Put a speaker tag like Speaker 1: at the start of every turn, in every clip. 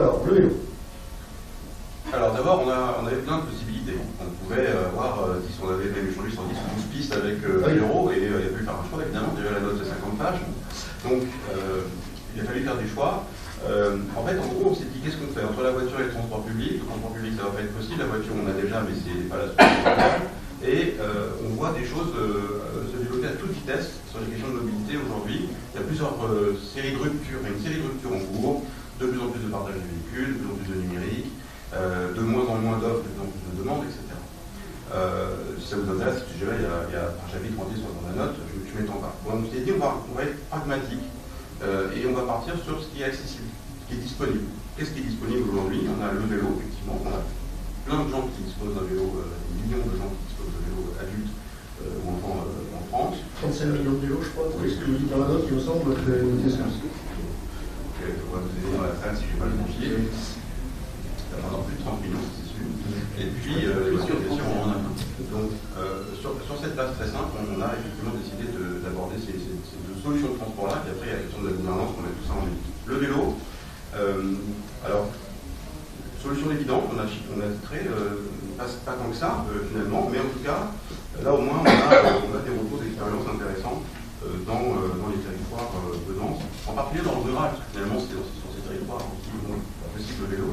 Speaker 1: Alors, le vélo.
Speaker 2: Alors d'abord, on avait plein de possibilités. On pouvait avoir, si on avait même échangé sur 10 ou 12 pistes avec l'euro, et il a fallu faire un choix, évidemment, déjà la note de 50 pages. Donc, il a fallu faire des choix. En fait, en gros, on s'est dit, qu'est-ce qu'on fait entre la voiture et le transport public? Le transport public, ça va pas être possible. La voiture, on a déjà, mais c'est pas la solution. Et on voit des choses se développer à toute vitesse sur les questions de mobilité aujourd'hui. Il y a plusieurs séries de ruptures, une série de ruptures en cours, de plus en plus de partage de véhicules, de plus en plus de numérique, de moins en moins d'offres, de plus en plus de demandes, etc. Si ça vous intéresse, je dirais, il y a un chapitre entier sur la note, je ne m'étends pas. Bon, on s'est dit, on va être pragmatique et on va partir sur ce qui est accessible, ce qui est disponible. Qu'est-ce qui est disponible aujourd'hui? On a le vélo, effectivement, on a plein de gens qui disposent d'un vélo, des millions de gens qui disposent d'un vélo adulte ou enfant en France.
Speaker 1: 35 millions de vélos, je crois, c'est ce que vous dites dans la note, il me semble, que vous dites ça.
Speaker 2: Je vais vous aider dans la salle si je n'ai pas le confier. Pendant plus de 30 millions, c'est sûr. Et puis, bien sûr, on en a un. Donc, sur cette base très simple, on a effectivement décidé d'aborder ces deux solutions de transport-là, puis après, il y a la question de la gouvernance, on met tout ça en même. Le vélo, alors, solution évidente, on a titré, pas tant que ça, finalement, mais en tout cas, là au moins, on a des retours d'expérience intéressants dans les territoires peu denses, en particulier dans le rural, parce que finalement, c'est sur ces territoires qui ont possible le vélo.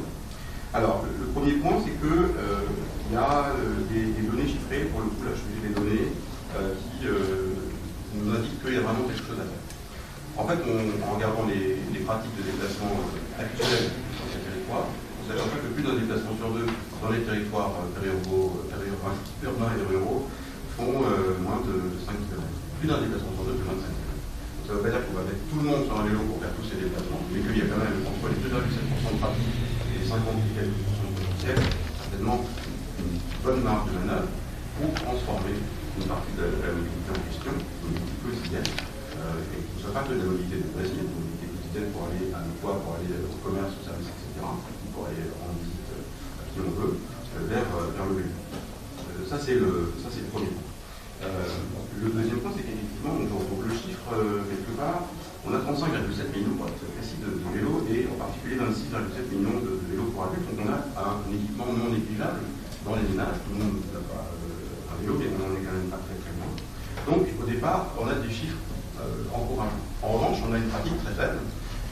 Speaker 2: Alors, le premier point, c'est que il y a des données chiffrées, pour le coup, là, je vais les données, qui nous indiquent qu'il y a vraiment quelque chose à faire. En fait, en regardant les pratiques de déplacement actuelles sur ces territoires, on s'aperçoit que plus d'un déplacement sur deux dans les territoires urbains et ruraux font moins de 5 km. Plus d'un déplacement sur deux fait moins de 5 km. Donc, ça ne veut pas dire qu'on va mettre tout le monde sur un vélo pour faire tous ces déplacements, mais qu'il y a quand même entre les 2,7% de trafic et les 50 et quelques % de potentiel, certainement une bonne marge de manœuvre pour transformer une partie de la mobilité en question, une mobilité quotidienne, et que ce ne soit pas que de la mobilité de plaisir, une mobilité quotidienne pour aller à l'emploi, pour aller au commerce, au service, etc., pour aller rendre visite à qui on veut, vers le vélo. Ça, c'est le premier point. Le deuxième point, c'est qu'effectivement, on retrouve le chiffre quelque part. On a 35,7 millions pour être précis de vélos et en particulier 26,7 millions de vélos pour adultes. Donc on a un équipement non négligeable dans les ménages. Tout le monde n'a pas un vélo, mais on n'en est quand même pas très très loin. Donc au départ, on a des chiffres encourageants. En revanche, on a une pratique très faible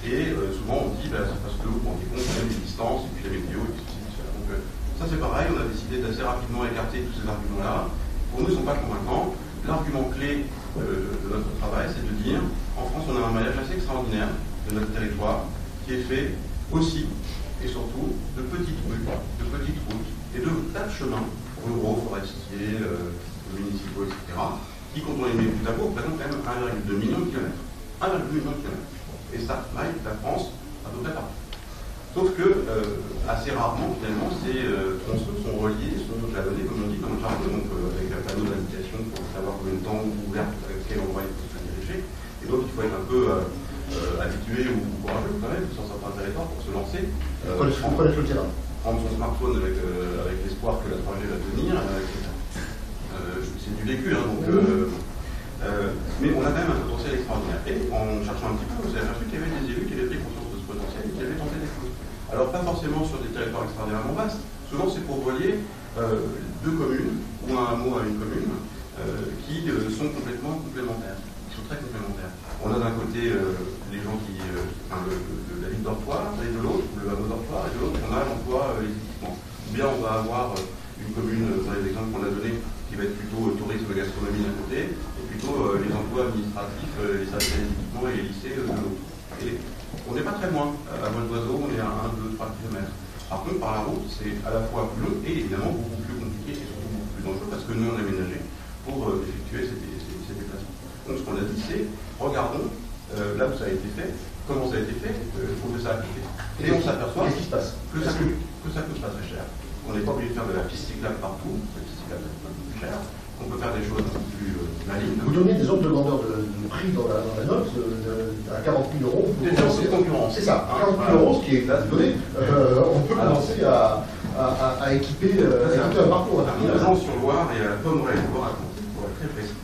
Speaker 2: et souvent on dit c'est parce que vous rendez compte des distances et puis la météo et tout ça. Donc ça c'est pareil, on a décidé d'assez rapidement écarter tous ces arguments-là. Pour nous, ils ne sont pas convaincants. L'argument clé de notre travail, c'est de dire en France, on a un maillage assez extraordinaire de notre territoire qui est fait aussi et surtout de petites rues, de petites routes et de tas de chemins ruraux, forestiers, municipaux, etc., qui, quand on les met bout à bout, représentent quand même 1,2 million de kilomètres. 1,2 million de kilomètres. Et ça maille la France à peu près partout. Sauf que, assez rarement, finalement, ces tronçons sont reliés, sont jalonnés, comme on dit, dans le jargon, donc avec un panneau d'indication pour savoir combien de temps ouvert, à quel endroit il faut se diriger. Et donc, il faut être un peu habitué ou courageux, quand même, sur certains territoires pour se lancer.
Speaker 1: Connaître le terrain.
Speaker 2: Prendre son smartphone avec l'espoir que la 3G va tenir, etc. C'est du vécu, hein, donc. Mais on a quand même un potentiel extraordinaire. Et en cherchant un petit peu, on s'est aperçu qu'il y avait des élus qui avaient pris conscience de ce potentiel et qui avaient tenté des choses. Alors pas forcément sur des territoires extraordinairement vastes, souvent c'est pour relier deux communes, ou un hameau à une commune, qui sont complètement complémentaires, qui sont très complémentaires. On a d'un côté les gens qui, la ville dortoir, et de l'autre, le hameau dortoir, et de l'autre on a l'emploi, les équipements. Ou bien on va avoir une commune, dans les exemples qu'on a donnés, qui va être plutôt tourisme et gastronomie d'un côté, et plutôt les emplois administratifs, les services d'équipement et les lycées de l'autre. Et on n'est pas très loin. À vol d'oiseau, on est à 1, 2, 3 km. Par contre, par la route, c'est à la fois plus long et évidemment beaucoup plus compliqué et surtout beaucoup plus dangereux parce que nous, on a aménagé pour effectuer ces déplacements. Donc, ce qu'on a dit, c'est regardons là où ça a été fait, comment ça a été fait, où ça a été fait. Et on s'aperçoit
Speaker 1: Qu'est-ce qui se passe
Speaker 2: que ça coûte pas très cher. On n'est pas obligé de faire de la piste cyclable partout, la piste cyclable est un peu plus cher. On peut faire des choses un peu plus malignes.
Speaker 1: Vous donnez des ordres de grandeur de prix dans la note, à 40 000 euros.
Speaker 2: Des ordres de concurrence.
Speaker 1: C'est ça, 40 000 euros, ce qui est donné. On peut commencer à équiper un parcours.
Speaker 2: À Nogent-sur-Loire et à la Pommeraye, Loire-Atlantique, pour être très précis.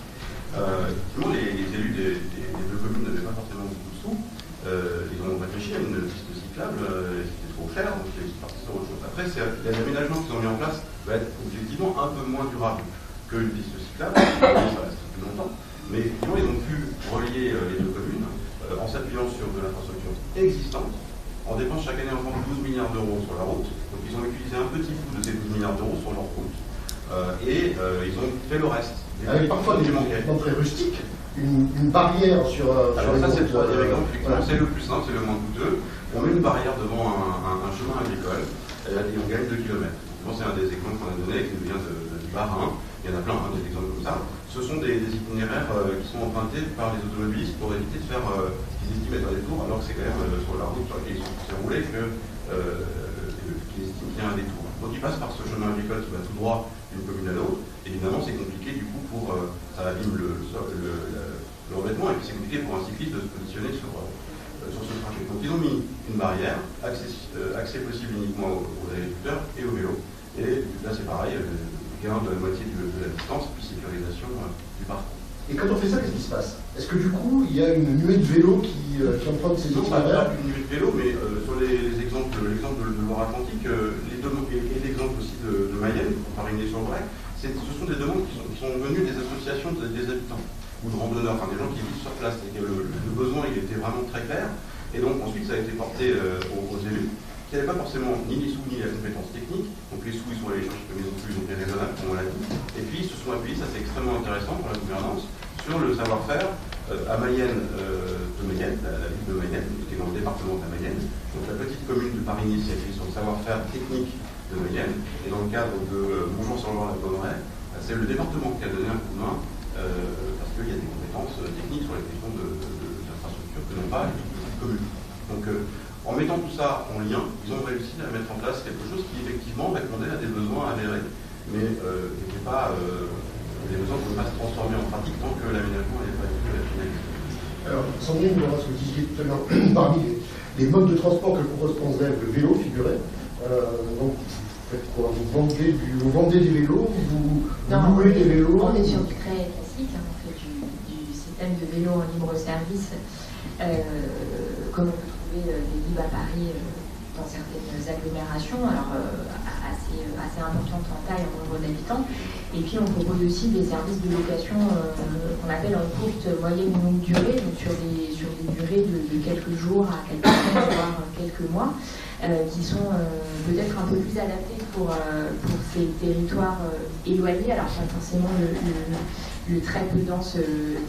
Speaker 2: Effectivement, les élus des deux communes n'avaient pas forcément beaucoup de sous. Ils ont réfléchi à une piste cyclable, c'était trop contraire, donc c'est parti sur autre chose. Après, l'aménagement qu'ils ont mis en place va être objectivement un peu moins durable qu'une piste cyclable, ça reste plus longtemps, mais effectivement, ils ont pu relier les deux communes en s'appuyant sur de l'infrastructure existante. On dépense chaque année environ 12 milliards d'euros sur la route, donc ils ont utilisé un petit bout de ces 12 milliards d'euros sur leur route, et ils ont fait le reste.
Speaker 1: Avec parfois des éléments très rustiques, une barrière sur
Speaker 2: alors
Speaker 1: sur
Speaker 2: ça, c'est le troisième exemple, effectivement,
Speaker 1: voilà.
Speaker 2: c'est le plus simple, c'est le moins coûteux. On met une barrière devant un chemin agricole, et on gagne 2 km. C'est un des exemples qu'on a donné, qui nous vient du Bas-Rhin. Il y en a plein, des exemples comme ça. Ce sont des itinéraires qui sont empruntés par les automobilistes pour éviter de faire ce qu'ils estiment être un détour, alors que c'est quand même sur la route sur laquelle ils sont censés rouler qu'ils estiment qu'il y a un détour. Donc ils passent par ce chemin agricole qui va tout droit d'une commune à l'autre. Évidemment, c'est compliqué du coup pour ça abîme le revêtement, et puis c'est compliqué pour un cycliste de se positionner sur ce trajet. Donc ils ont mis une barrière, accès possible uniquement aux agriculteurs et aux vélos. Et là c'est pareil, gain de la moitié de la distance, puis sécurisation du parcours.
Speaker 1: Et quand on fait ça, qu'est-ce qui se passe? Est-ce que du coup, il y a une nuée de vélos qui empruntent ces itinéraires?
Speaker 2: Non, pas une nuée de vélos, mais sur l'exemple de Loire-Atlantique, et l'exemple aussi de Mayenne, Paris-Nez-sur-Bray, ce sont des demandes qui sont venues des associations des habitants ou de randonneurs, enfin des gens qui vivent sur place. Et que le besoin il était vraiment très clair. Et donc ensuite ça a été porté aux élus, qui n'avaient pas forcément ni les sous ni la compétence technique. Donc les sous ils sont allés chercher comme ils ont pu, ils ont été raisonnables, comme on l'a dit. Et puis ils se sont appuyés, ça c'est extrêmement intéressant pour la gouvernance, sur le savoir-faire à Mayenne, la ville de Mayenne, qui est dans le département de la Mayenne. Donc la petite commune de Paris-Nice s'est appuyée sur le savoir-faire technique de Mayenne. Et dans le cadre de Montjean-sur-Loire-la-Bonneraie, c'est le département qui a donné un coup de main parce qu'il y a des compétences techniques sur les questions d'infrastructure que n'ont pas les petites communes. Donc en mettant tout ça en lien, ils ont réussi à mettre en place quelque chose qui effectivement répondait à des besoins avérés, mais qui n'étaient pas des besoins qui ne pouvaient pas se transformer en pratique tant que l'aménagement n'avait pas été finalisé.
Speaker 1: Alors, Sandrine, ce que vous disiez tout à l'heure, parmi les modes de transport que propose Transdev, le vélo figurait. Donc, vous faites quoi? Vous vendez des vélos, vous louez des vélos?
Speaker 3: On est sur du très classique, on fait du système de vélo en libre service, comme on peut trouver des libres à Paris dans certaines agglomérations, alors assez importantes en taille, en nombre d'habitants. Et puis on propose aussi des services de location qu'on appelle en courte, moyenne ou longue durée, donc sur des durées de quelques jours à quelques semaines, voire quelques mois, qui sont peut-être un peu plus adaptés pour ces territoires éloignés, alors pas forcément le très peu dense,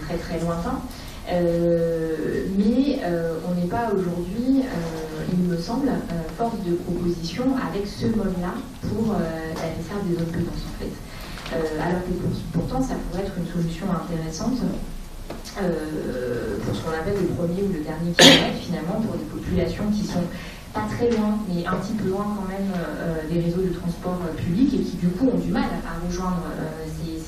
Speaker 3: très très lointain. Mais on n'est pas aujourd'hui, il me semble, force de proposition avec ce mode-là pour la desserte des zones peu denses en fait. Alors que pourtant ça pourrait être une solution intéressante pour ce qu'on appelle le premier ou le dernier kilomètre finalement pour des populations qui sont pas très loin, mais un petit peu loin quand même des réseaux de transport public et qui du coup ont du mal à rejoindre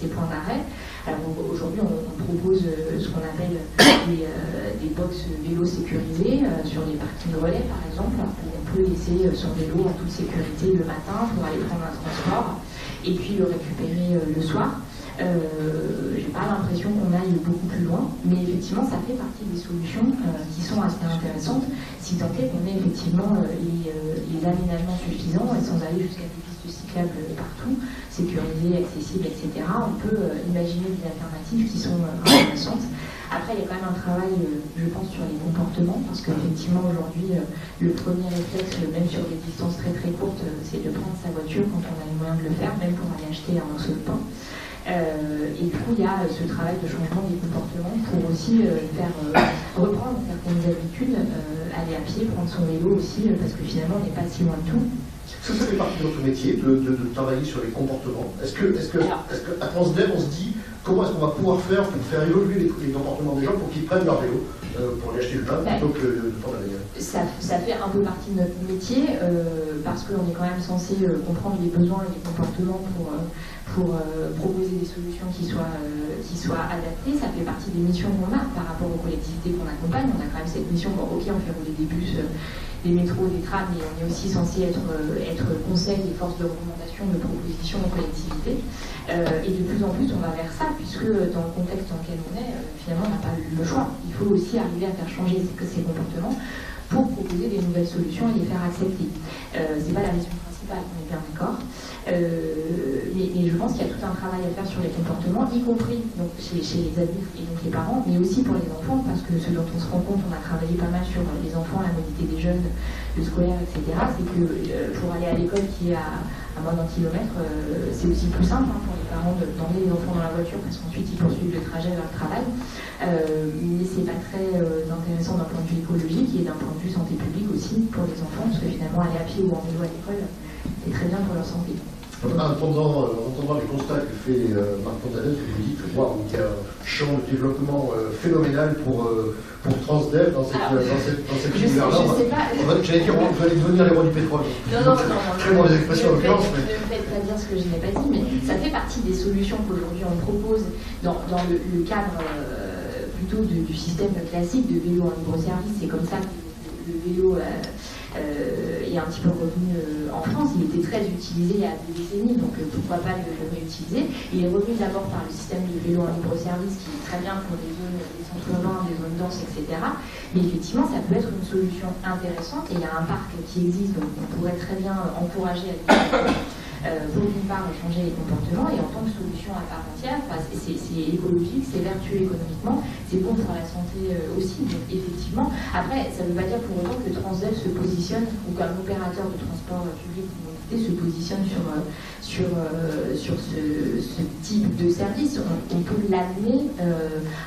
Speaker 3: ces points d'arrêt. Alors aujourd'hui on propose ce qu'on appelle des box vélos sécurisés sur les parkings relais par exemple, où on peut laisser son vélo en toute sécurité le matin pour aller prendre un transport et puis le récupérer le soir. J'ai pas l'impression qu'on aille beaucoup plus loin, mais effectivement ça fait partie des solutions qui sont assez intéressantes si tant est qu'on ait effectivement les aménagements suffisants et sans aller jusqu'à des pistes cyclables partout, sécurisées, accessibles, etc. On peut imaginer des alternatives qui sont intéressantes. Après, il y a quand même un travail, je pense, sur les comportements, parce qu'effectivement, aujourd'hui, le premier réflexe, même sur des distances très très courtes, c'est de prendre sa voiture quand on a les moyens de le faire, même pour aller acheter un morceau de pain. Et du coup, il y a ce travail de changement des comportements pour aussi faire reprendre certaines habitudes, aller à pied, prendre son vélo aussi, parce que finalement, on n'est pas si loin de tout.
Speaker 1: Est-ce que ça fait partie de notre métier de travailler sur les comportements? Est-ce qu'à Transdev, on se dit comment est-ce qu'on va pouvoir faire pour faire évoluer les comportements des gens pour qu'ils prennent leur vélo pour aller acheter le pain plutôt que de prendre la bagnole?
Speaker 3: Ça fait un peu partie de notre métier parce qu'on est quand même censé comprendre les besoins et les comportements pour proposer des solutions qui soient adaptées. Ça fait partie des missions qu'on a par rapport aux collectivités qu'on accompagne. On a quand même cette mission, bon, ok, on fait rouler des bus, des métros, des trams, mais on est aussi censé être conseil et force de recommandation, de proposition aux collectivités. Et de plus en plus, on va vers ça, puisque dans le contexte dans lequel on est, finalement, on n'a pas le choix. Il faut aussi arriver à faire changer ces comportements. pour proposer des nouvelles solutions et les faire accepter. C'est pas la mission principale, on est bien d'accord. Mais je pense qu'il y a tout un travail à faire sur les comportements, y compris donc, chez les adultes et donc les parents, mais aussi pour les enfants, parce que ce dont on se rend compte, on a travaillé pas mal sur les enfants, la mobilité des jeunes, le scolaire, etc., c'est que pour aller à l'école qui est à moins d'1 kilomètre, c'est aussi plus simple pour les parents d'emmener les enfants dans la voiture, parce qu'ensuite ils poursuivent le trajet vers le travail. Mais c'est pas très intéressant d'un point de vue écologique et d'un point de vue santé publique aussi pour les enfants, parce que finalement aller à pied ou en vélo à l'école, c'est très bien pour leur santé.
Speaker 1: En entendant les constats que fait Marc Fontanet, vous dites qu'il y a un champ de développement phénoménal pour Transdev dans cette univers-là. J'allais dire, vous allez devenir les rois du pétrole.
Speaker 3: Non.
Speaker 1: Très mauvaise expression en l'occurrence.
Speaker 3: Ne me faites pas dire ce que je n'ai pas dit, mais ça fait partie des solutions qu'aujourd'hui on propose dans le cadre plutôt du système classique de vélo en libre-service. C'est comme ça que le vélo est un petit peu revenu en France. Il était très utilisé il y a des décennies, donc pourquoi pas le réutiliser. Il est revenu d'abord par le système de vélo en libre-service qui est très bien pour des zones, des centres urbains, des zones denses, etc. Mais effectivement, ça peut être une solution intéressante et il y a un parc qui existe, donc on pourrait très bien encourager à pour d'une part changer les comportements et en tant que solution à part entière, c'est écologique, c'est vertueux économiquement, c'est bon pour la santé aussi. Donc effectivement, après, ça ne veut pas dire pour autant que Transdev se positionne ou qu'un opérateur de transport public ou mobilité se positionne sur ce type de service. On peut l'amener,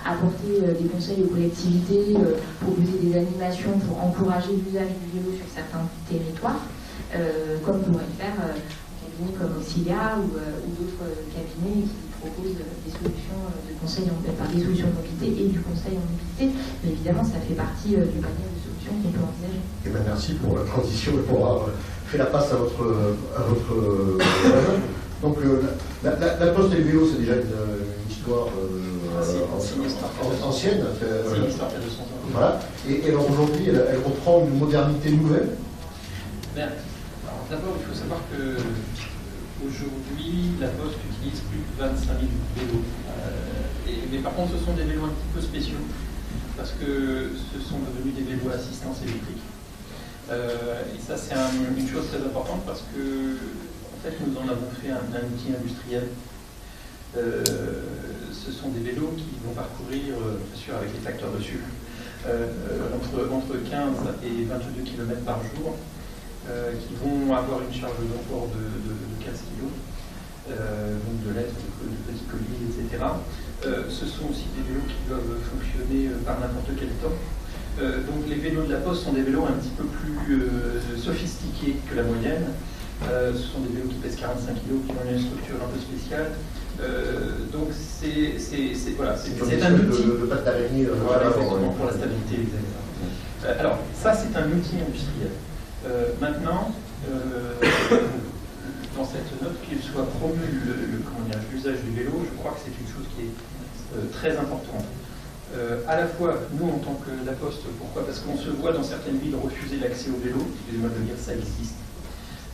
Speaker 3: apporter des conseils aux collectivités, proposer des animations pour encourager l'usage du vélo sur certains territoires, comme pourrait le faire comme Auxilia ou d'autres cabinets qui proposent des solutions de conseil des solutions de mobilité et du conseil en mobilité. Mais évidemment, ça fait partie du panel de solutions qu'on peut envisager.
Speaker 1: Et bien, merci pour la transition et pour avoir fait la passe à votre donc la Poste et le vélo, c'est déjà une histoire ancienne.
Speaker 4: C'est une histoire qui a 200 ans.
Speaker 1: Voilà. Et alors aujourd'hui, elle reprend une modernité nouvelle.
Speaker 4: D'abord, il faut savoir que aujourd'hui, la Poste utilise plus de 25 000 vélos. Mais par contre, ce sont des vélos un petit peu spéciaux, parce que ce sont devenus des vélos à assistance électrique. Et ça, c'est une chose très importante, parce que, en fait, nous en avons fait un outil industriel. Ce sont des vélos qui vont parcourir, bien sûr, avec les facteurs dessus, entre 15 et 22 km par jour. Qui vont avoir une charge d'emport de 15 kg, donc de lettres, de petits colis, etc. Ce sont aussi des vélos qui doivent fonctionner par n'importe quel temps. Donc les vélos de la Poste sont des vélos un petit peu plus sophistiqués que la moyenne. Ce sont des vélos qui pèsent 45 kg, qui ont une structure un peu spéciale. Donc c'est un outil
Speaker 1: de pâte d'araignée
Speaker 4: pour la stabilité. Alors ça, c'est un outil industriel. Maintenant, dans cette note, qu'il soit promu l'usage du vélo, je crois que c'est une chose qui est très importante. À la fois, nous, en tant que la Poste, pourquoi? Parce qu'on se voit dans certaines villes refuser l'accès au vélo. Excusez-moi de le dire, ça existe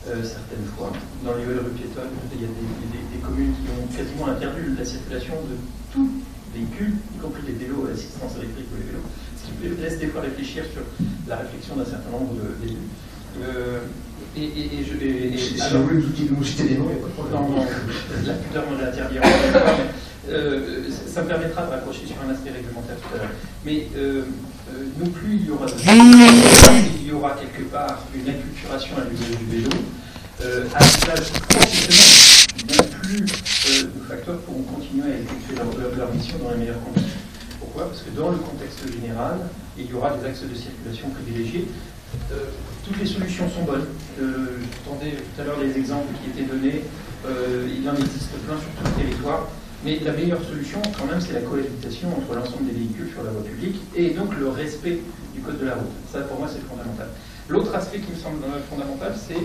Speaker 4: certaines fois. Dans les rues piétonnes, il y a des communes qui ont quasiment interdit la circulation de tout véhicule, y compris les vélos à assistance électrique ou les vélos. Ce qui laisse des fois réfléchir sur la réflexion d'un certain nombre d'élus.
Speaker 1: Si vous voulez nous citer des noms, il n'y a pas de problème.
Speaker 4: Non, la pudeur me l'interdira. Ça me permettra de raccrocher sur un aspect réglementaire tout à l'heure. Mais non plus il y aura quelque part une acculturation à l'usage du vélo, à l'usage professionnel, bien plus nos facteurs pourront continuer à effectuer leur mission dans les meilleures conditions. Pourquoi? Parce que dans le contexte général, il y aura des axes de circulation privilégiés. Toutes les solutions sont bonnes. J'entendais tout à l'heure les exemples qui étaient donnés. Il en existe plein sur tout le territoire. Mais la meilleure solution, quand même, c'est la cohabitation entre l'ensemble des véhicules sur la voie publique et donc le respect du code de la route. Ça, pour moi, c'est fondamental. L'autre aspect qui me semble fondamental, c'est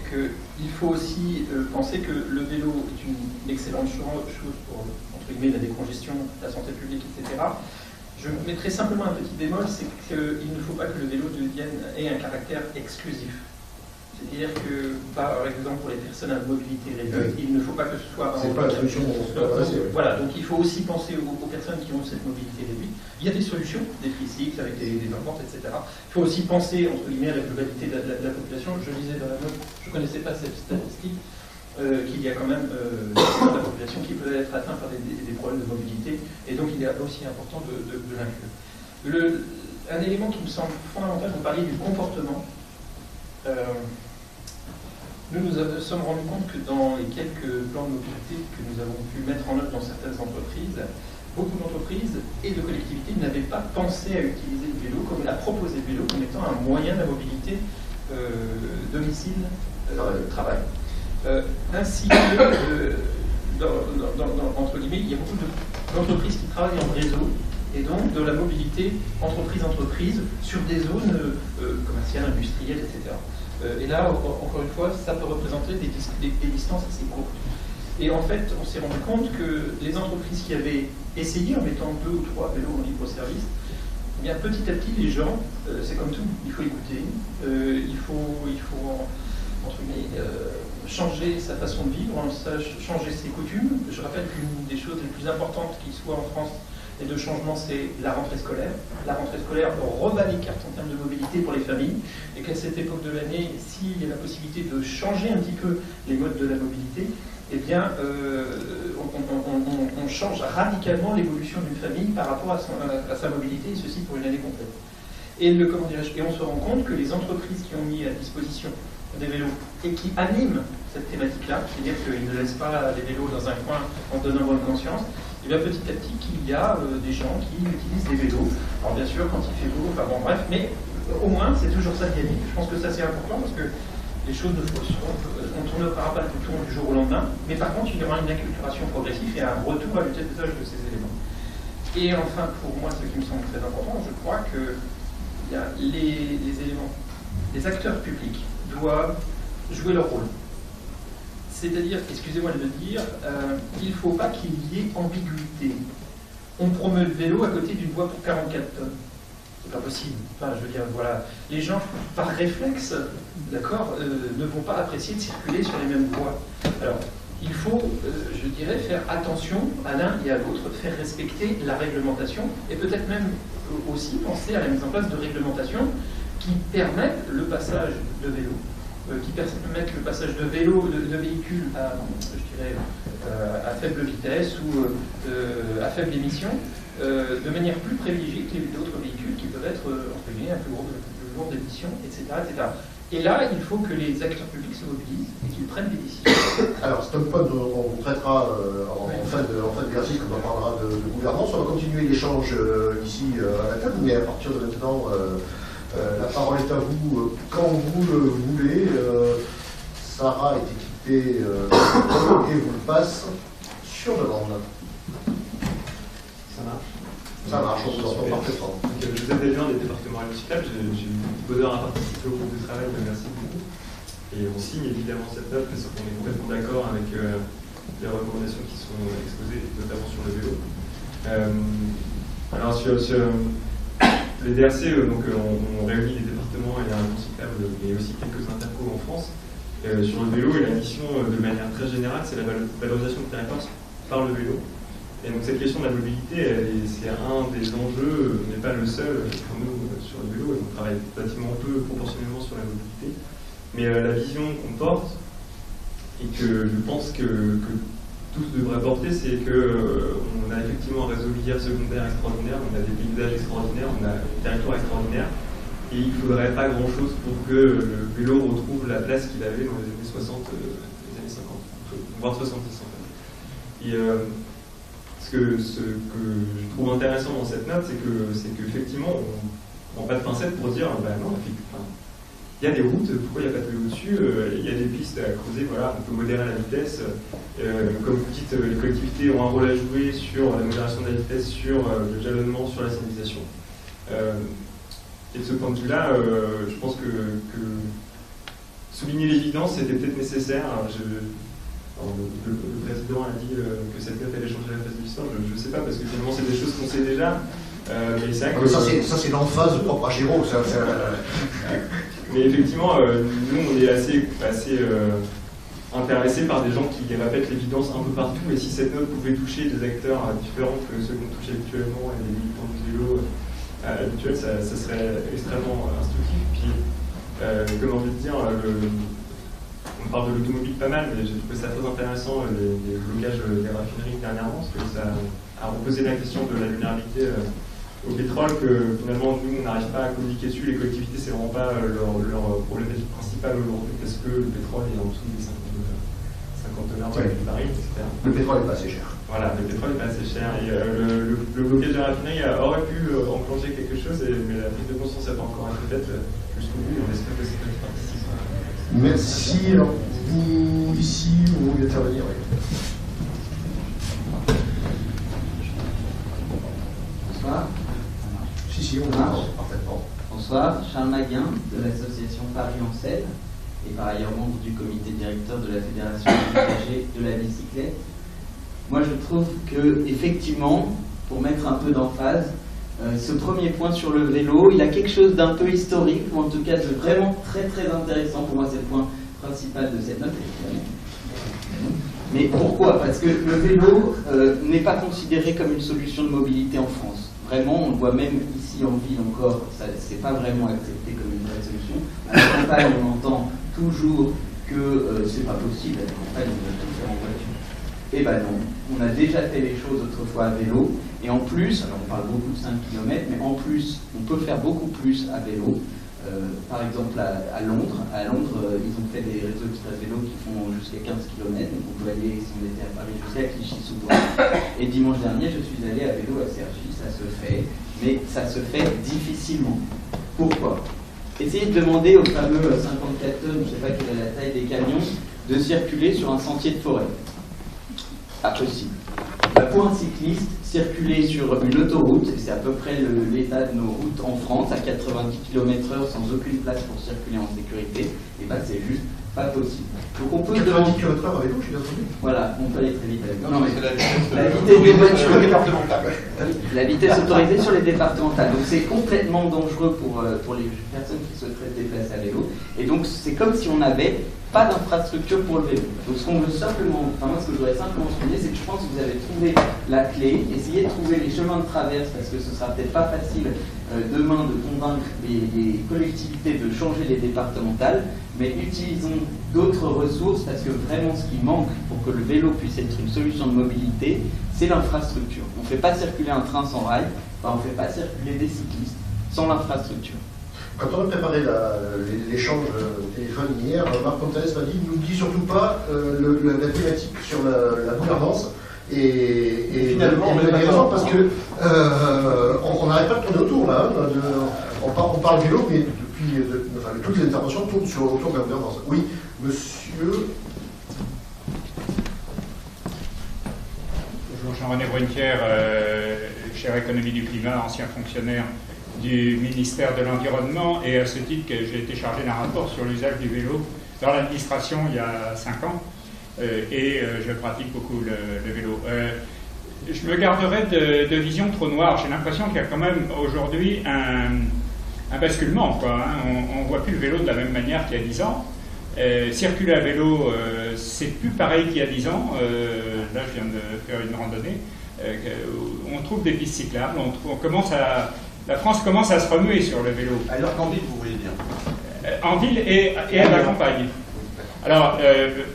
Speaker 4: qu'il faut aussi penser que le vélo est une excellente chose pour, entre guillemets, la décongestion, la santé publique, etc. Je mettrai simplement un petit bémol, c'est qu'il ne faut pas que le vélo ait un caractère exclusif. C'est-à-dire que, par exemple, pour les personnes à mobilité réduite, il ne faut pas que ce soit...
Speaker 1: C'est pas la solution.
Speaker 4: Voilà, donc il faut aussi penser aux personnes qui ont cette mobilité réduite. Il y a des solutions, des tricycles avec des enfants, etc. Il faut aussi penser, entre guillemets, à la globalité de la population. Je disais dans la note, je ne connaissais pas cette statistique, qu'il y a quand même de la population qui peut être atteinte par des problèmes de mobilité, et donc il est aussi important de l'inclure. Un élément qui me semble fondamental, vous parliez du comportement. Nous sommes rendus compte que dans les quelques plans de mobilité que nous avons pu mettre en œuvre dans certaines entreprises, beaucoup d'entreprises et de collectivités n'avaient pas pensé à utiliser le vélo, à proposer le vélo comme étant un moyen de mobilité domicile-travail. Ainsi que, entre guillemets, il y a beaucoup d'entreprises qui travaillent en réseau, et donc de la mobilité entreprise-entreprise sur des zones commerciales, industrielles, etc. Et là, encore une fois, ça peut représenter des distances assez courtes. Et en fait, on s'est rendu compte que les entreprises qui avaient essayé en mettant 2 ou 3 vélos en libre-service, eh bien, petit à petit, les gens, c'est comme tout, il faut écouter, il faut entre guillemets, changer sa façon de vivre, changer ses coutumes. Je rappelle qu'une des choses les plus importantes qui soit en France et de changement, c'est la rentrée scolaire. La rentrée scolaire rebat les cartes en termes de mobilité pour les familles, et qu'à cette époque de l'année, s'il y a la possibilité de changer un petit peu les modes de la mobilité, eh bien, on change radicalement l'évolution d'une famille par rapport à sa mobilité, et ceci pour une année complète. Et on se rend compte que les entreprises qui ont mis à disposition des vélos et qui animent cette thématique-là, c'est-à-dire qu'ils ne laissent pas les vélos dans un coin en donnant bonne conscience, et bien petit à petit qu'il y a des gens qui utilisent des vélos. Alors bien sûr, quand il fait beau, enfin bon bref, mais au moins c'est toujours ça qui anime. Je pense que ça c'est important parce que les choses ne on ne tournera pas le bouton du jour au lendemain, mais par contre il y aura une acculturation progressive et un retour à l'usage de ces éléments. Et enfin, pour moi, ce qui me semble très important, je crois que il y a les éléments, les acteurs publics doivent jouer leur rôle. C'est-à-dire, excusez-moi de le dire, il ne faut pas qu'il y ait ambiguïté. On promeut le vélo à côté d'une voie pour 44 tonnes. C'est pas possible. Enfin, je veux dire, voilà, les gens, par réflexe, d'accord, ne vont pas apprécier de circuler sur les mêmes voies. Alors, il faut, je dirais, faire attention à l'un et à l'autre, faire respecter la réglementation, et peut-être même aussi penser à la mise en place de réglementations qui permettent le passage de vélo. Qui permettent le passage de vélos, de véhicules à, je dirais, à faible vitesse ou à faible émission, de manière plus privilégiée que d'autres véhicules qui peuvent être entre guillemets un plus lourd d'émission, etc., etc. Et là, il faut que les acteurs publics se mobilisent et qu'ils prennent des décisions.
Speaker 1: Alors, Stop Pod, on vous traitera en fin d'exercice quand on parlera de gouvernance. On va continuer l'échange ici à la table, mais à partir de maintenant. La parole est à vous quand vous le voulez. Sarah est équipée et vous le passe sur demande.
Speaker 5: Ça marche.
Speaker 1: Ça marche, on vous entend parfaitement.
Speaker 5: Je vous appelle bien des départements municipaux. J'ai eu le bonheur à participer au groupe de travail, merci beaucoup. Et on signe évidemment cette note parce qu'on est complètement d'accord avec les recommandations qui sont exposées, notamment sur le vélo. Alors sur les DRC, donc, on réunit les départements et un cyclable, mais aussi quelques intercos en France. Sur le vélo, et la mission, de manière très générale, c'est la valorisation du territoire par le vélo. Et donc cette question de la mobilité, c'est un des enjeux, mais pas le seul pour nous sur le vélo. Et on travaille relativement peu proportionnellement sur la mobilité. Mais la vision qu'on porte, et que je pense que tous devraient porter, c'est qu'on a effectivement un réseau viaire secondaire extraordinaire, on a des paysages extraordinaires, on a un territoire extraordinaire, et il ne faudrait pas grand-chose pour que le vélo retrouve la place qu'il avait dans les années 60, les années 50, voire 70 en fait. Et ce que je trouve intéressant dans cette note, c'est qu'effectivement, on n'a pas de pincette pour dire, ben non, il y a des routes, pourquoi il n'y a pas de vélo dessus, il y a des pistes à creuser, voilà, on peut modérer la vitesse. Comme vous dites, les collectivités ont un rôle à jouer sur la modération de la vitesse, sur le jalonnement, sur la signalisation. Et de ce point de vue-là, je pense que souligner l'évidence, c'était peut-être nécessaire. Le président a dit que cette note allait changer la face de l'histoire, je ne sais pas, parce que finalement, c'est des choses qu'on sait déjà. Mais c'est vrai que...
Speaker 1: Ça, c'est l'emphase propre à Giraud.
Speaker 5: Mais effectivement, nous, on est assez intéressés par des gens qui répètent l'évidence un peu partout, et si cette note pouvait toucher des acteurs différents que ceux qu'on touche habituellement et des militants du vélo habituels, ça serait extrêmement instructif. Puis, comme on vient de dire, on parle de l'automobile pas mal, mais j'ai trouvé ça très intéressant, les blocages des raffineries dernièrement, parce que ça a reposé la question de la vulnérabilité au pétrole, que finalement nous on n'arrive pas à communiquer dessus, les collectivités c'est vraiment pas leur problématique principale aujourd'hui, parce que le pétrole est en dessous des 50 $ du baril, etc.
Speaker 1: Le pétrole n'est pas assez cher.
Speaker 5: Voilà, le pétrole n'est pas assez cher, et le blocage de la raffinerie aurait pu enclencher quelque chose, mais la prise de conscience n'a pas encore été faite jusqu'au bout, et on espère que c'est une participation.
Speaker 1: Merci. Alors, vous ici, vous voulez intervenir, oui.
Speaker 6: Bonsoir.
Speaker 1: Si, on marche parfaitement.
Speaker 6: Bonsoir, Charles Maguin de l'association Paris en Seine et par ailleurs membre du comité directeur de la Fédération des usagers de la bicyclette. Moi je trouve que effectivement, pour mettre un peu d'emphase, ce premier point sur le vélo, il a quelque chose d'un peu historique, ou en tout cas de vraiment très très intéressant. Pour moi c'est le point principal de cette note. Mais pourquoi? Parce que le vélo n'est pas considéré comme une solution de mobilité en France. Vraiment, on le voit même ici en ville encore, c'est pas vraiment accepté comme une vraie solution. À la campagne, on entend toujours que c'est pas possible, à la campagne, on va tout faire en voiture. Eh ben non, on a déjà fait les choses autrefois à vélo, et en plus, alors on parle beaucoup de 5 km, mais en plus, on peut faire beaucoup plus à vélo. Par exemple, à Londres, ils ont fait des réseaux express vélo qui font jusqu'à 15 km, donc on peut aller, si on était à Paris, jusqu'à Clichy-sous-Bois. Et dimanche dernier, je suis allé à vélo à Cergy, ça se fait, mais ça se fait difficilement. Pourquoi? Essayez de demander aux fameux 54 tonnes, je ne sais pas quelle est la taille des camions, de circuler sur un sentier de forêt. Impossible. Pour un cycliste, circuler sur une autoroute, et c'est à peu près l'état de nos routes en France, à 90 km/h sans aucune place pour circuler en sécurité, et ben c'est juste pas possible. Donc on peut
Speaker 1: 90 km/h avec vélo, je suis bien entendu.
Speaker 6: Voilà, on peut aller très vite avec vélo.
Speaker 2: Non, mais c'est
Speaker 6: la vitesse des voitures départementale. La vitesse autorisée sur les départementales. Donc c'est complètement dangereux pour les personnes qui souhaiteraient se déplacer à vélo. Et donc c'est comme si on n'avait pas d'infrastructure pour le vélo. Donc ce qu'on veut simplement, enfin moi ce que je voudrais simplement souligner, c'est que je pense que vous avez trouvé la clé. Essayez de trouver les chemins de traverse, parce que ce sera peut-être pas facile demain de convaincre les collectivités de changer les départementales, mais utilisons d'autres ressources, parce que vraiment ce qui manque pour que le vélo puisse être une solution de mobilité, c'est l'infrastructure. On ne fait pas circuler un train sans rail, enfin on ne fait pas circuler des cyclistes sans l'infrastructure.
Speaker 1: Quand on a préparé l'échange téléphone hier, Marc Pontaès m'a dit ne nous dis surtout pas la thématique sur la gouvernance. Et finalement, on a raison parce que on n'arrête pas de tourner autour là. On parle vélo, mais depuis toutes les interventions tournent autour de la gouvernance. Oui, monsieur.
Speaker 7: Bonjour, Jean-René Brunetière, chef économie du climat, ancien fonctionnaire du ministère de l'Environnement, et à ce titre que j'ai été chargé d'un rapport sur l'usage du vélo dans l'administration il y a 5 ans, et je pratique beaucoup le vélo. Je me garderai de vision trop noire. J'ai l'impression qu'il y a quand même aujourd'hui un basculement, quoi, hein. On ne voit plus le vélo de la même manière qu'il y a 10 ans. Circuler à vélo, c'est plus pareil qu'il y a 10 ans. Là, je viens de faire une randonnée. On trouve des pistes cyclables, la France commence à se remuer sur le vélo.
Speaker 2: Alors qu'en ville, vous voulez dire?
Speaker 7: En ville et à la campagne. Alors,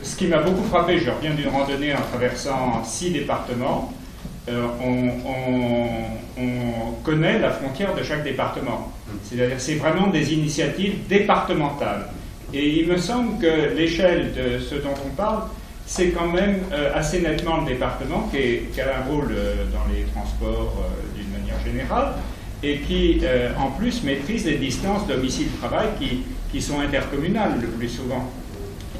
Speaker 7: ce qui m'a beaucoup frappé, je reviens d'une randonnée en traversant 6 départements, on connaît la frontière de chaque département. C'est-à-dire c'est vraiment des initiatives départementales. Et il me semble que l'échelle de ce dont on parle, c'est quand même assez nettement le département qui a un rôle dans les transports d'une manière générale, et qui, en plus, maîtrise les distances domicile-travail qui sont intercommunales le plus souvent,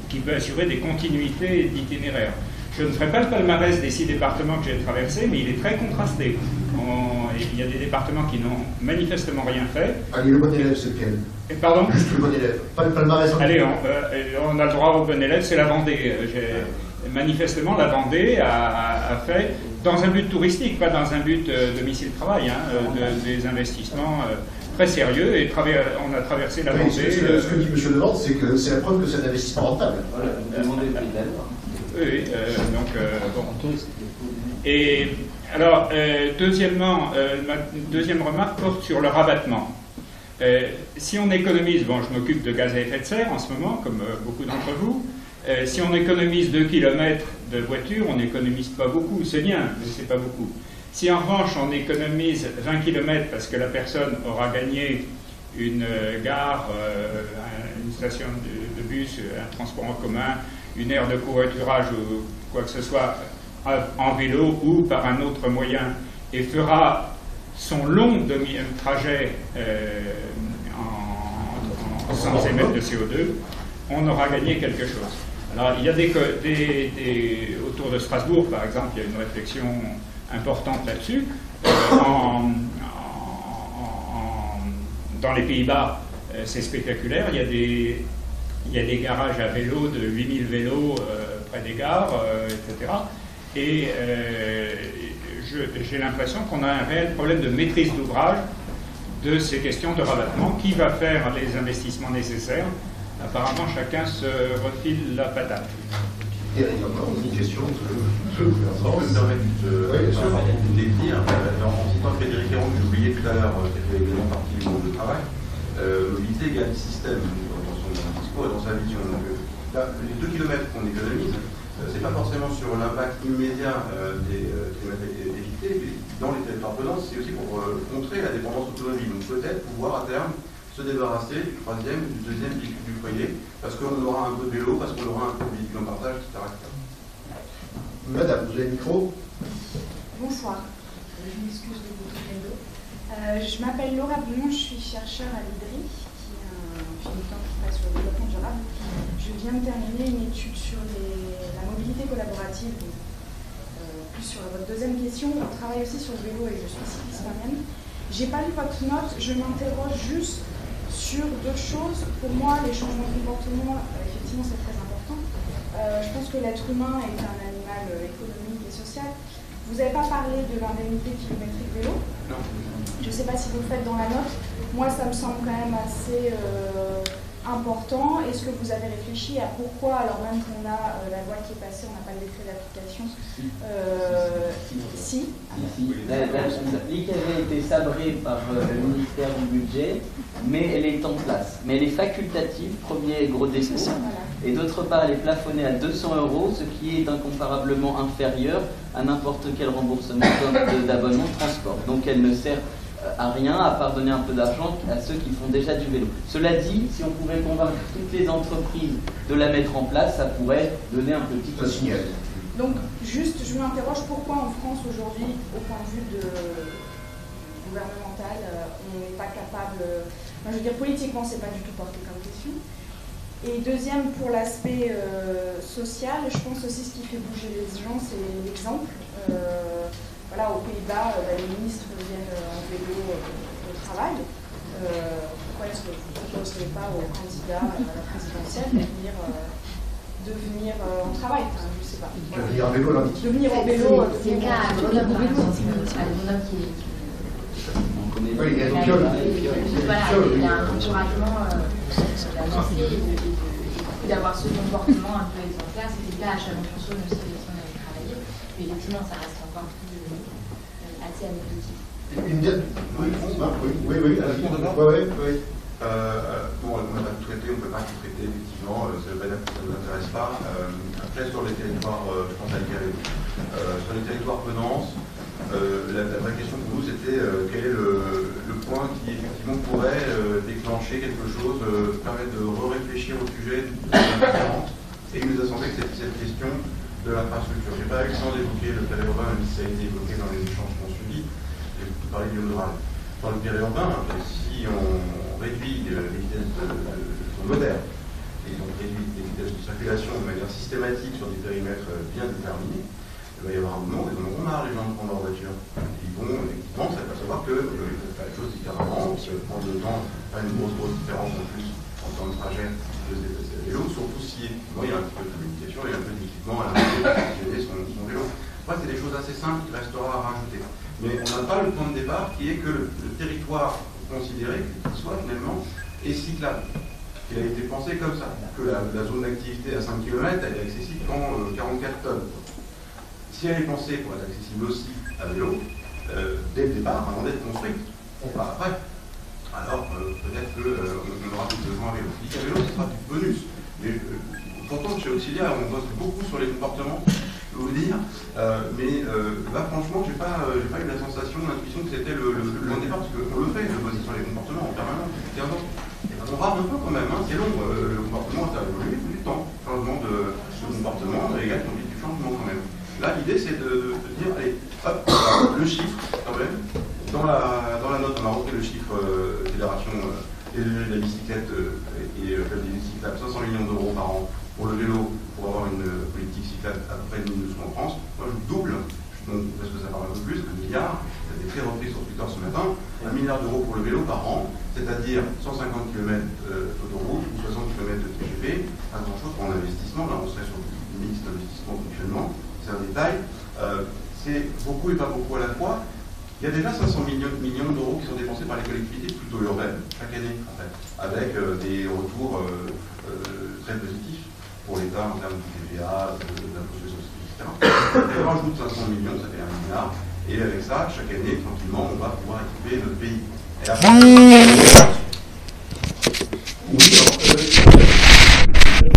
Speaker 7: qui peut assurer des continuités d'itinéraires. Je ne ferai pas le palmarès des 6 départements que j'ai traversés, mais il est très contrasté. Il y a des départements qui n'ont manifestement rien fait.
Speaker 1: Allez, le bon élève, c'est lequel?
Speaker 7: Pardon?
Speaker 1: Juste le bon élève, pas le palmarès.
Speaker 7: Allez, on a le droit au bon élève, c'est la Vendée. Manifestement, la Vendée a fait, dans un but touristique, pas dans un but domicile-travail, des investissements très sérieux et on a traversé la Vendée.
Speaker 1: Ce que dit M. Levente, c'est que c'est la preuve que c'est un investissement rentable.
Speaker 6: Voilà, vous demandez le prix de la loi.
Speaker 7: Oui, bon. Et alors, deuxièmement, ma deuxième remarque porte sur le rabattement. Si on économise, bon, je m'occupe de gaz à effet de serre en ce moment, comme beaucoup d'entre vous, si on économise 2 km de voiture, on n'économise pas beaucoup, c'est bien, mais c'est pas beaucoup. Si en revanche on économise 20 km parce que la personne aura gagné une gare, une station de bus, un transport en commun, une aire de covoiturage ou quoi que ce soit en vélo ou par un autre moyen et fera son long trajet sans émettre de CO2, on aura gagné quelque chose. Alors il y a autour de Strasbourg par exemple, il y a une réflexion importante là-dessus. Dans les Pays-Bas, c'est spectaculaire, il y a des garages à vélo de 8000 vélos près des gares, etc. Et j'ai l'impression qu'on a un réel problème de maîtrise d'ouvrage de ces questions de rabattement. Qui va faire les investissements nécessaires? Apparemment, chacun se refile la patate.
Speaker 1: Et il y a encore une question de
Speaker 2: je peux me permettre de décrire, en citant Frédéric Héron, que j'ai oublié tout à l'heure, qui fait également partie du groupe de travail, mobilité égale système dans son discours et dans sa vision. Donc, là, les 2 km qu'on économise, c'est pas forcément sur l'impact immédiat des kilomètres évités, mais dans les territoires prenants, c'est aussi pour contrer la dépendance automobile. Donc peut-être pouvoir à terme se débarrasser du troisième, du deuxième véhicule du foyer, parce qu'on aura un peu de vélo, parce qu'on aura un peu de véhicule en partage, etc.
Speaker 1: Madame, vous avez le micro.
Speaker 8: Bonsoir, je m'excuse de vous tourner le dos. Je m'appelle Laura Bouillon, je suis chercheur à l'IDRI, qui est un militant qui travaille sur le développement durable. Je viens de terminer une étude sur la mobilité collaborative, plus sur votre deuxième question. On travaille aussi sur le vélo et je suis cycliste moi-même. J'ai pas lu votre note, je m'interroge juste sur deux choses. Pour moi, les changements de comportement, effectivement, c'est très important. Je pense que l'être humain est un animal économique et social. Vous n'avez pas parlé de l'indemnité kilométrique vélo.
Speaker 2: Non.
Speaker 8: Je ne sais pas si vous le faites dans la note. Moi, ça me semble quand même assez important. Est-ce que vous avez réfléchi à pourquoi, alors même qu'on a la loi qui est passée, on n'a pas le décret d'application Si.
Speaker 6: L'appli avait été sabrée par le ministère du Budget, mais elle est en place. Mais elle est facultative, premier gros défaut. Et d'autre part, elle est plafonnée à 200 €, ce qui est incomparablement inférieur à n'importe quel remboursement d'abonnement de transport. Donc elle ne sert à rien à part donner un peu d'argent à ceux qui font déjà du vélo. Cela dit, si on pouvait convaincre toutes les entreprises de la mettre en place, ça pourrait donner un petit
Speaker 1: signal.
Speaker 8: Donc, juste, je m'interroge pourquoi en France aujourd'hui, au point de vue gouvernemental, on n'est pas capable. Moi, je veux dire, politiquement, c'est pas du tout porté comme question. Et deuxième, pour l'aspect social, je pense aussi ce qui fait bouger les gens, c'est l'exemple. Voilà, aux Pays-Bas, les ministres viennent en vélo au travail. Pourquoi est-ce que vous ne proposez pas aux candidats à la présidentielle de venir en travail, enfin, je ne sais pas.
Speaker 1: De venir en vélo, là.
Speaker 8: De venir en vélo.
Speaker 3: C'est le cas à Grenoble, par exemple, c'est à Grenoble qui est.
Speaker 1: Oui, il y a des pioles.
Speaker 3: Voilà, il y a un encouragement d'annoncer et d'avoir ce comportement un peu exemplaire. C'était le cas à Chalon-sur-Saône aussi, où on avait travaillé. Mais effectivement, ça reste encore plus assez anecdotique.
Speaker 1: Oui.
Speaker 2: Bon, on n'a pas tout traité, on ne peut pas tout traiter, effectivement, ça ne veut pas dire que ça ne nous intéresse pas. Après, sur les territoires, je pense à l'Icari, sur les territoires penances, la vraie question pour nous, c'était quel est le point qui, effectivement, pourrait déclencher quelque chose, permettre de réfléchir au sujet de manière différente. Et il nous a semblé que c'était cette question de l'infrastructure. Je n'ai pas eu le temps d'évoquer le périurbain, même si ça a été évoqué dans les échanges qu'on suivit. J'ai parlé du rural. Dans le périurbain, si on réduit les vitesses sont modères et on réduit les vitesses de circulation de manière systématique sur des périmètres bien déterminés, il va y avoir un moment où ils en auront marre, les gens, de prendre leur voiture. Ils vont effectivement s'apercevoir qu'ils peuvent faire les choses différemment, qu'ils peuvent prendre le temps, pas une grosse différence en plus en temps de trajet de se déplacer à vélo, surtout si effectivement il y a un petit peu de communication, il y a un peu d'équipement à l'entrée pour gérer son vélo. Après, c'est des choses assez simples qu'il restera à rajouter. Mais on n'a pas le point de départ qui est que le territoire considérer qu'il soit finalement cyclable, qu'il a été pensé comme ça, que la zone d'activité à 5 km elle est accessible qu'en 44 tonnes. Si elle est pensée pour être accessible aussi à vélo, dès le départ, avant d'être construite, pas après, alors peut-être qu'on aura plus besoin à vélo. Si à vélo, ce sera du bonus. Mais pourtant, chez Auxilia, on bosse beaucoup sur les comportements, je peux vous dire, mais là, franchement, j'ai pas eu la sensation, l'intuition que c'était le bon départ, parce qu'on le fait, de bosser sur les comportements en permanence depuis 15 ans. On rame un peu quand même, hein, c'est long, le comportement ça a évolué, il faut du temps. Changement de comportement égale conduite du changement quand même. Là, l'idée c'est de dire, allez, hop, le chiffre quand même. Dans la note, on a repris le chiffre fédération de la bicyclette et club des cyclables, 500 millions d'euros par an pour le vélo, pour avoir une politique cyclable à peu près de 1 en France. Moi, je double, donc, parce que ça parle un peu plus, 1 milliard. Ça a été très repris sur Twitter ce matin, 1 milliard d'euros pour le vélo par an, c'est-à-dire 150 km d'autoroute ou 60 km de TGV, pas grand-chose pour un investissement. Là, on serait sur le mix d'investissement fonctionnement, c'est un détail. C'est beaucoup et pas beaucoup à la fois. Il y a déjà 500 millions d'euros qui sont dépensés par les collectivités plutôt urbaines chaque année, en fait, avec des retours très positifs pour l'État en termes de TVA, d'impôts sociaux, etc. On rajoute 500 millions, ça fait 1 milliard, et avec ça, chaque année, tranquillement, on va pouvoir équiper notre pays. Et après,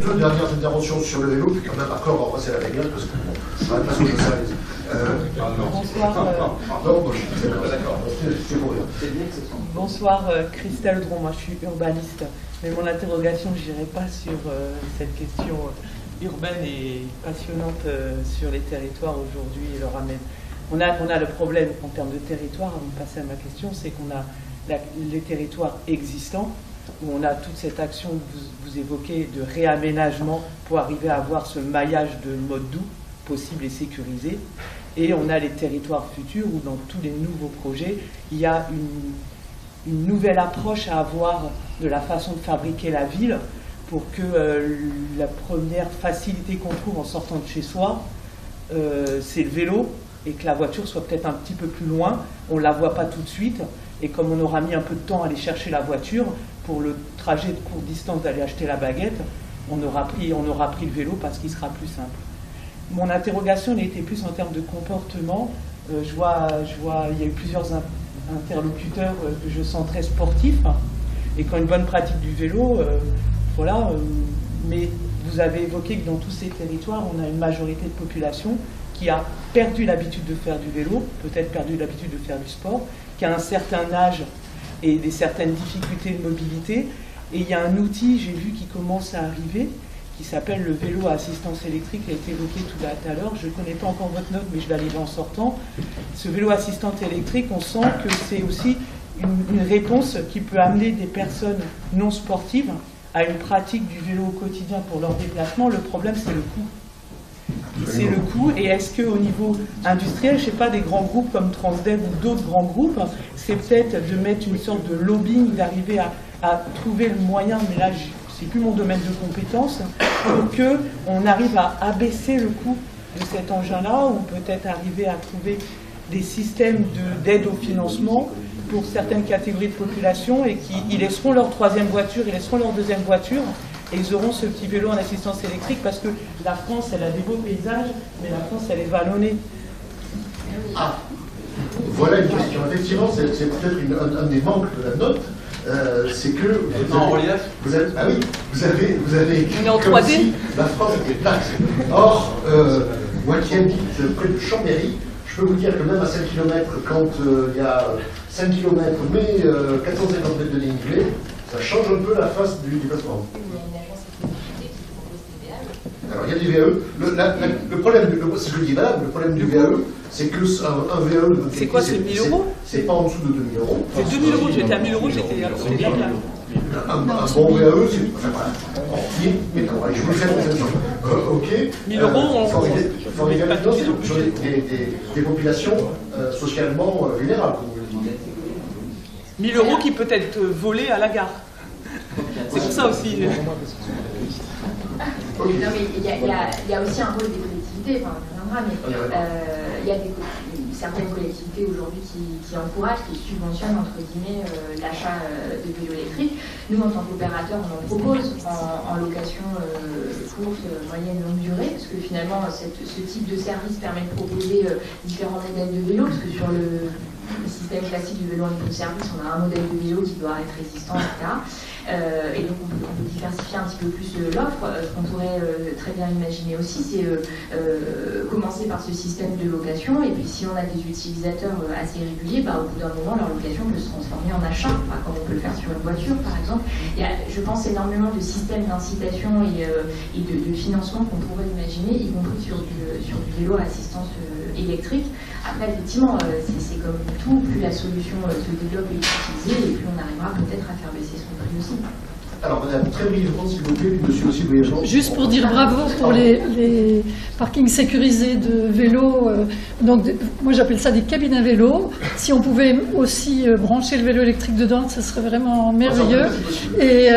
Speaker 1: deux dernières interventions sur le vélo, puis quand même après on va passer à la bagnole, parce que bon, ça va pas sauter ça.
Speaker 9: Bonsoir Christelle Dron, moi je suis urbaniste, mais mon interrogation, je n'irai pas sur cette question urbaine et passionnante sur les territoires aujourd'hui et leur amène. On a le problème en termes de territoire, avant de passer à ma question, c'est qu'on a les territoires existants, où on a toute cette action que vous évoquez de réaménagement pour arriver à avoir ce maillage de mode doux possible et sécurisé. Et on a les territoires futurs où dans tous les nouveaux projets, il y a une nouvelle approche à avoir de la façon de fabriquer la ville pour que la première facilité qu'on trouve en sortant de chez soi, c'est le vélo, et que la voiture soit peut-être un petit peu plus loin. On ne la voit pas tout de suite, et comme on aura mis un peu de temps à aller chercher la voiture, pour le trajet de courte distance d'aller acheter la baguette, on aura pris le vélo parce qu'il sera plus simple. Mon interrogation elle était plus en termes de comportement. Je vois, il y a eu plusieurs interlocuteurs que je sens très sportifs et qui ont une bonne pratique du vélo. Voilà, mais vous avez évoqué que dans tous ces territoires, on a une majorité de population qui a perdu l'habitude de faire du vélo, peut-être perdu l'habitude de faire du sport, qui a un certain âge et certaines difficultés de mobilité. Et il y a un outil, j'ai vu, qui commence à arriver, qui s'appelle le vélo à assistance électrique, qui a été évoqué tout à l'heure. Je ne connais pas encore votre note, mais je vais aller en sortant. Ce vélo assistante électrique, on sent que c'est aussi une réponse qui peut amener des personnes non sportives à une pratique du vélo au quotidien pour leur déplacement. Le problème, c'est le coût. C'est le coût, et est-ce qu'au niveau industriel, je ne sais pas, des grands groupes comme Transdev ou d'autres grands groupes, c'est peut-être de mettre une sorte de lobbying, d'arriver à trouver le moyen, mais là, c'est plus mon domaine de compétence, pour qu'on arrive à abaisser le coût de cet engin-là, ou peut-être arriver à trouver des systèmes d'aide au financement pour certaines catégories de population, et qui laisseront leur troisième voiture, ils laisseront leur deuxième voiture, et ils auront ce petit vélo en assistance électrique, parce que la France, elle a des beaux paysages, mais la France, elle est vallonnée.
Speaker 1: Ah, voilà une question. Effectivement, c'est peut-être un des manques de la note, c'est que vous avez écrit comme si la France était plate. Or, moi qui habite près de Chambéry, je peux vous dire que même à 5 km, quand il y a 5 km, mais 450 mètres de dénivelé, ça change un peu la face du déplacement. Alors il y a du VAE. Le problème, si je le dis valable, le problème du VAE, c'est que un VAE...
Speaker 9: C'est quoi, c'est 1000 euros?
Speaker 1: C'est pas en dessous de 2000 euros.
Speaker 9: C'est 2000 euros, j'étais à 1000 euros, j'étais bien là.
Speaker 1: Un bon VAE, c'est... Enfin voilà. Mais non, allez, je vous le fais pour cette ok.
Speaker 9: 1000 euros, on...
Speaker 1: Il faut regarder sur des populations socialement vulnérables.
Speaker 9: 1000 euros qui peut être volé à la gare. C'est pour ça aussi.
Speaker 3: Non, mais il y a aussi un rôle des collectivités, enfin, on reviendra, mais il y a certaines collectivités aujourd'hui qui encouragent, qui subventionnent entre guillemets l'achat de vélos électriques. Nous, en tant qu'opérateurs, on en propose en location courte, moyenne, longue durée, parce que finalement, ce type de service permet de proposer différents modèles de vélos, parce que sur le système classique du vélo en libre-service, on a un modèle de vélo qui doit être résistant, etc. Et donc on peut diversifier un petit peu plus l'offre. Ce qu'on pourrait très bien imaginer aussi, c'est commencer par ce système de location, et puis si on a des utilisateurs assez réguliers, au bout d'un moment, leur location peut se transformer en achat, comme on peut le faire sur une voiture par exemple. Il y a, je pense, énormément de systèmes d'incitation et de financement qu'on pourrait imaginer, y compris sur du vélo à assistance électrique. Après, effectivement, c'est comme tout, plus la solution se développe et est utilisée, et plus on arrivera peut-être à faire baisser son prix aussi.
Speaker 1: Alors, madame, très brièvement, s'il vous plaît, monsieur aussi brièvement.
Speaker 10: Juste pour dire bravo pour les parkings sécurisés de vélos. Donc, moi, j'appelle ça des cabines à vélo. Si on pouvait aussi brancher le vélo électrique dedans, ce serait vraiment merveilleux. Et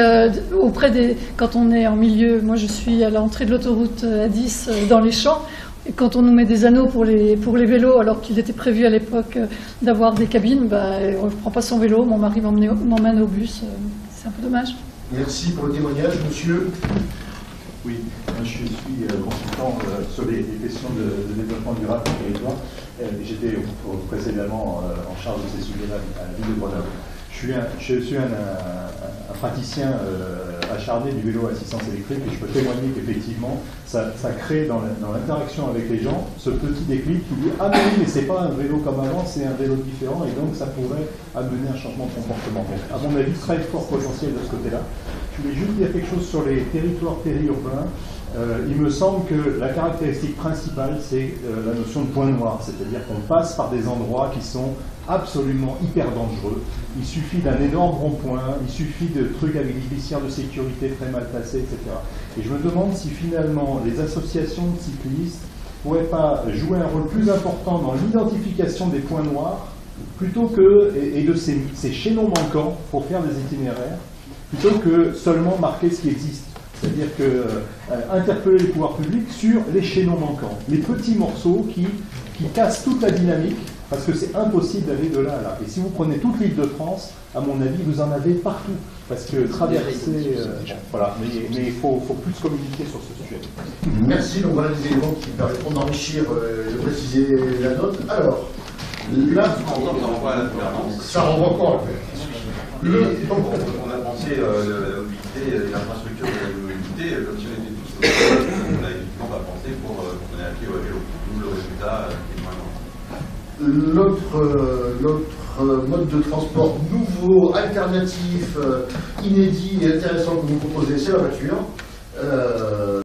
Speaker 10: quand on est en milieu, moi, je suis à l'entrée de l'autoroute A10 dans les champs. Et quand on nous met des anneaux pour les vélos, alors qu'il était prévu à l'époque d'avoir des cabines, on ne prend pas son vélo, mon mari m'emmène au bus. C'est un peu dommage.
Speaker 1: Merci pour le témoignage, monsieur.
Speaker 11: Oui, moi je suis consultant sur les questions de développement durable du territoire. J'étais précédemment en charge de ces sujets-là à la ville de Grenoble. Je suis un praticien acharné du vélo à assistance électrique, et je peux témoigner qu'effectivement ça crée dans l'interaction avec les gens ce petit déclic qui dit « Ah mais c'est pas un vélo comme avant, c'est un vélo différent », et donc ça pourrait amener un changement de comportement. Donc à mon avis, très fort potentiel de ce côté-là. Je voulais juste dire quelque chose sur les territoires périurbains. Il me semble que la caractéristique principale, c'est la notion de point noir, c'est-à-dire qu'on passe par des endroits qui sont absolument hyper dangereux. Il suffit d'un énorme rond-point, il suffit de trucs avec des glissières de sécurité très mal placés, etc. Et je me demande si finalement les associations de cyclistes ne pourraient pas jouer un rôle plus important dans l'identification des points noirs, plutôt que, et de ces chaînons manquants pour faire des itinéraires, plutôt que seulement marquer ce qui existe. C'est-à-dire interpeller les pouvoirs publics sur les chaînons manquants, les petits morceaux qui cassent toute la dynamique, parce que c'est impossible d'aller de là à là. Et si vous prenez toute l'Île-de-France, à mon avis, vous en avez partout. Parce que traverser... voilà, mais il faut plus communiquer sur ce sujet.
Speaker 1: Merci, donc voilà des éléments qui permettront d'enrichir et de préciser la note. Alors, là, ça renvoie quoi?
Speaker 2: On a pensé la mobilité, l'infrastructure de la mobilité, comme si on était tous on a effectivement pas pensé pour donner à pied au vélo. Nous, le résultat est moins grand.
Speaker 1: L'autre mode de transport nouveau, alternatif, inédit et intéressant que vous proposez, c'est la voiture.